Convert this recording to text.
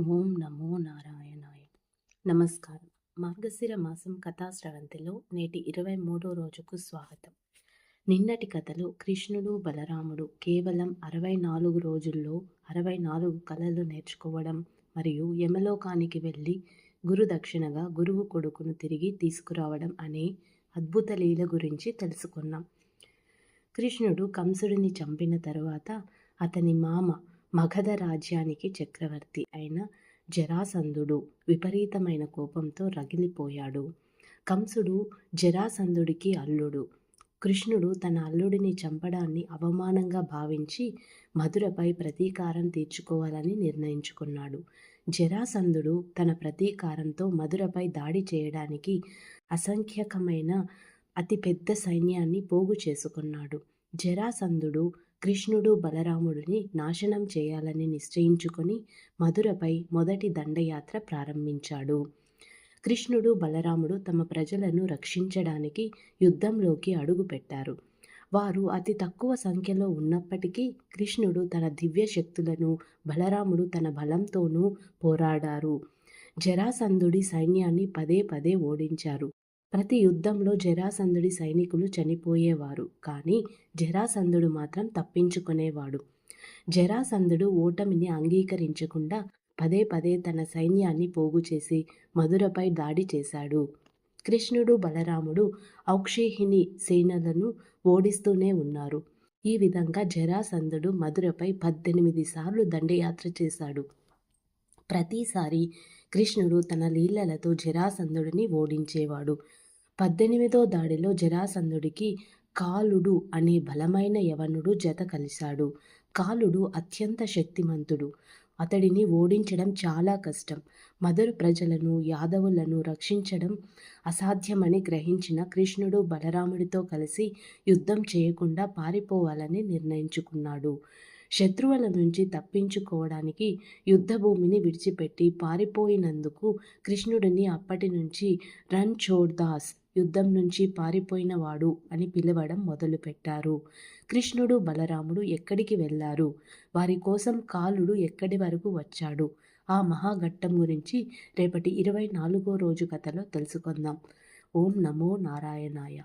ఓం నమో నారాయణాయ. నమస్కారం. మార్గశిర మాసం కథాస్రవంతిలో నేటి 23వ రోజుకు స్వాగతం. నిన్నటి కథలో కృష్ణుడు బలరాముడు కేవలం 64 రోజుల్లో 64 కళలు నేర్చుకోవడం మరియు యమలోకానికి వెళ్ళి గురుదక్షిణగా గురువు కొడుకును తిరిగి తీసుకురావడం అనే అద్భుత లీల గురించి తెలుసుకున్నాం. కృష్ణుడు కంసుడిని చంపిన తరువాత అతని మామ మగధ రాజ్యానికి చక్రవర్తి అయిన జరాసంధుడు విపరీతమైన కోపంతో రగిలిపోయాడు. కంసుడు జరాసంధుడికి అల్లుడు. కృష్ణుడు తన అల్లుడిని చంపడాన్ని అవమానంగా భావించి మధురపై ప్రతీకారం తీర్చుకోవాలని నిర్ణయించుకున్నాడు. జరాసంధుడు తన ప్రతీకారంతో మధురపై దాడి చేయడానికి అసంఖ్యాకమైన అతిపెద్ద సైన్యాన్ని పోగు చేసుకున్నాడు. జరాసంధుడు కృష్ణుడు బలరాముడిని నాశనం చేయాలని నిశ్చయించుకొని మధురపై మొదటి దండయాత్ర ప్రారంభించాడు. కృష్ణుడు బలరాముడు తమ ప్రజలను రక్షించడానికి యుద్ధంలోకి అడుగుపెట్టారు. వారు అతి తక్కువ సంఖ్యలో ఉన్నప్పటికీ కృష్ణుడు తన దివ్య శక్తులను, బలరాముడు తన బలంతోనూ పోరాడారు. జరాసంధుడి సైన్యాన్ని పదే పదే ఓడించారు. ప్రతి యుద్ధంలో జరాసంధుడి సైనికులు చనిపోయేవారు, కానీ జరాసంధుడు మాత్రం తప్పించుకునేవాడు. జరాసంధుడు ఓటమిని అంగీకరించకుండా పదే పదే తన సైన్యాన్ని పోగు చేసి మధురపై దాడి చేశాడు. కృష్ణుడు బలరాముడు ఔక్షేహిణి సేనలను ఓడిస్తూనే ఉన్నారు. ఈ విధంగా జరాసంధుడు మధురపై 18 సార్లు దండయాత్ర చేశాడు. ప్రతిసారి కృష్ణుడు తన లీలలతో జరాసంధుడిని ఓడించేవాడు. 18వ దాడిలో జరాసంధుడికి కాలుడు అనే బలమైన యవనుడు జత కలిశాడు. కాలుడు అత్యంత శక్తిమంతుడు. అతడిని ఓడించడం చాలా కష్టం. మధుర ప్రజలను, యాదవులను రక్షించడం అసాధ్యమని గ్రహించిన కృష్ణుడు బలరాముడితో కలిసి యుద్ధం చేయకుండా పారిపోవాలని నిర్ణయించుకున్నాడు. శత్రువుల నుంచి తప్పించుకోవడానికి యుద్ధభూమిని విడిచిపెట్టి పారిపోయినందుకు కృష్ణుడిని అప్పటి నుంచి రణ్ఛోడ్ దాస్, యుద్ధం నుంచి పారిపోయినవాడు అని పిలవడం మొదలుపెట్టారు. కృష్ణుడు బలరాముడు ఎక్కడికి వెళ్ళారు? వారి కోసం కాలుడు ఎక్కడి వరకు వచ్చాడు? ఆ మహాఘట్టం గురించి రేపటి 24వ రోజు కథలో తెలుసుకుందాం. ఓం నమో నారాయణాయ.